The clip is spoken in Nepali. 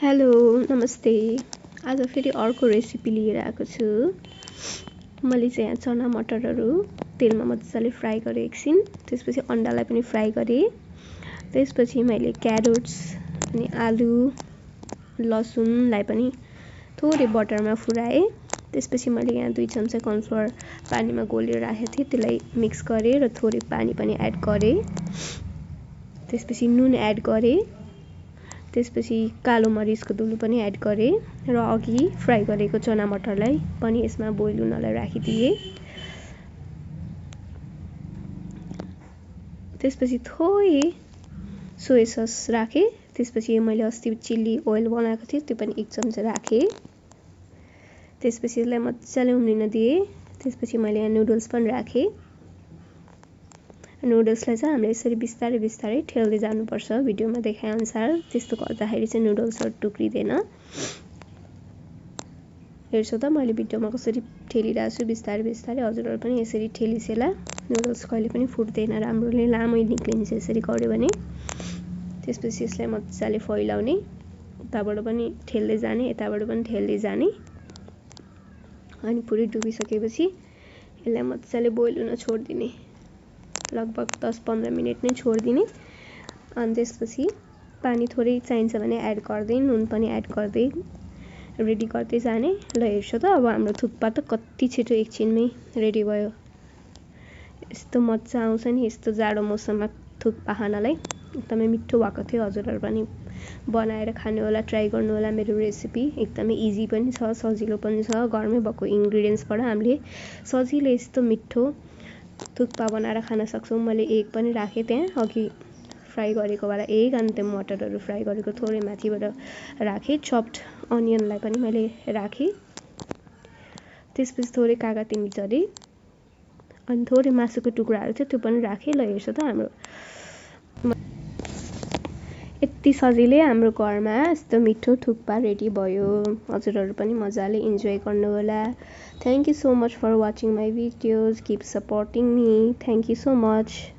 हेलो नमस्ते। आज फेरि अर्को रेसिपी लिएर आएको छु। मैले चाहिँ यहाँ चना मटरहरू तेलमा मजाले फ्राई गरेँ एकछिन, त्यसपछि अन्डालाई पनि फ्राई गरेँ। त्यसपछि मैले क्यारोट्स अनि आलु लसुनलाई पनि थोरै बटरमा फुराएँ। त्यसपछि मैले यहाँ 2 चम्चा कर्नफ्लोर पानीमा घोलेर राखेको थिएँ, त्यसलाई मिक्स गरेँ र थोरै पानी पनि एड गरेँ। त्यसपछि नुन एड गरेँ। त्यसपछि कालो मरिचको धुलो पनि एड गरेँ र अघि फ्राई गरेको चना मटरलाई पनि यसमा बोइल हुनलाई राखिदिएँ। त्यसपछि थोरै सोया सस राखेँ। त्यसपछि मैले अस्ति चिल्ली ओइल बनाएको थिएँ, त्यो पनि 1 चम्चा राखेँ। त्यसपछि यसलाई मजाले उम्लिन दिएँ। त्यसपछि मैले यहाँ नुडल्स पनि राखेँ। नुडल्सलाई चाहिँ हामीले यसरी बिस्तारै बिस्तारै ठेल्दै जानुपर्छ, भिडियोमा देखाए अनुसार। त्यस्तो गर्दाखेरि चाहिँ नुडल्सहरू टुक्रिँदैन। हेर्छु त मैले भिडियोमा कसरी ठेलिरहेको छु बिस्तारै बिस्तारै, हजुरहरू पनि यसरी ठेलिसेला। नुडल्स कहिले पनि फुट्दैन, राम्रोले लामै निक्लिन्छ यसरी गर्यो भने। त्यसपछि यसलाई मजाले फैलाउने, उताबाट पनि ठेल्दै जाने, यताबाट पनि ठेल्दै जाने। अनि पुरै डुबिसकेपछि यसलाई मजाले बोइल हुन छोडिदिने, लगभग 10-15 मिनट नै छोडिदिने। अनि त्यसपछि पानी थोरै चाहिन्छ भने एड गर्दै, नुन पनि एड गर्दै रेडी गर्दै जाने। ल हेर्छु त अब हाम्रो थुक्पा त कति छिटो एकछिनमै रेडी भयो। यस्तो मजा आउँछ नि यस्तो जाडो मौसममा थुक्पा खानलाई। एकदमै मिठो भएको थियो। हजुरहरू पनि बनाएर खानु होला, ट्राई गर्नु होला। मेरो रेसिपी एकदमै इजी पनि छ, सजिलो पनि छ। घरमै भएको इन्ग्रिडियन्ट्सबाट हामीले सजिलो यस्तो मिठो थुक्पा बनाएर खान सक्छौँ। मैले एग पनि राखेँ त्यहाँ अघि फ्राई गरेकोबाट एग, अनि त्यो मटरहरू फ्राई गरेको थोरै माथिबाट राखेँ। चप्ड अनियनलाई पनि मैले राखेँ। त्यसपछि थोरै कागती मिचरी अनि थोरै मासुको टुक्राहरू थियो, त्यो पनि राखेँ। ल हेर्छु त हाम्रो यति सजिलै हाम्रो घरमा यस्तो मिठो थुक्पा रेडी भयो। हजुरहरू पनि मजाले इन्जोय गर्नुहोला। Thank you so much for watching my videos. Keep supporting me. Thank you so much.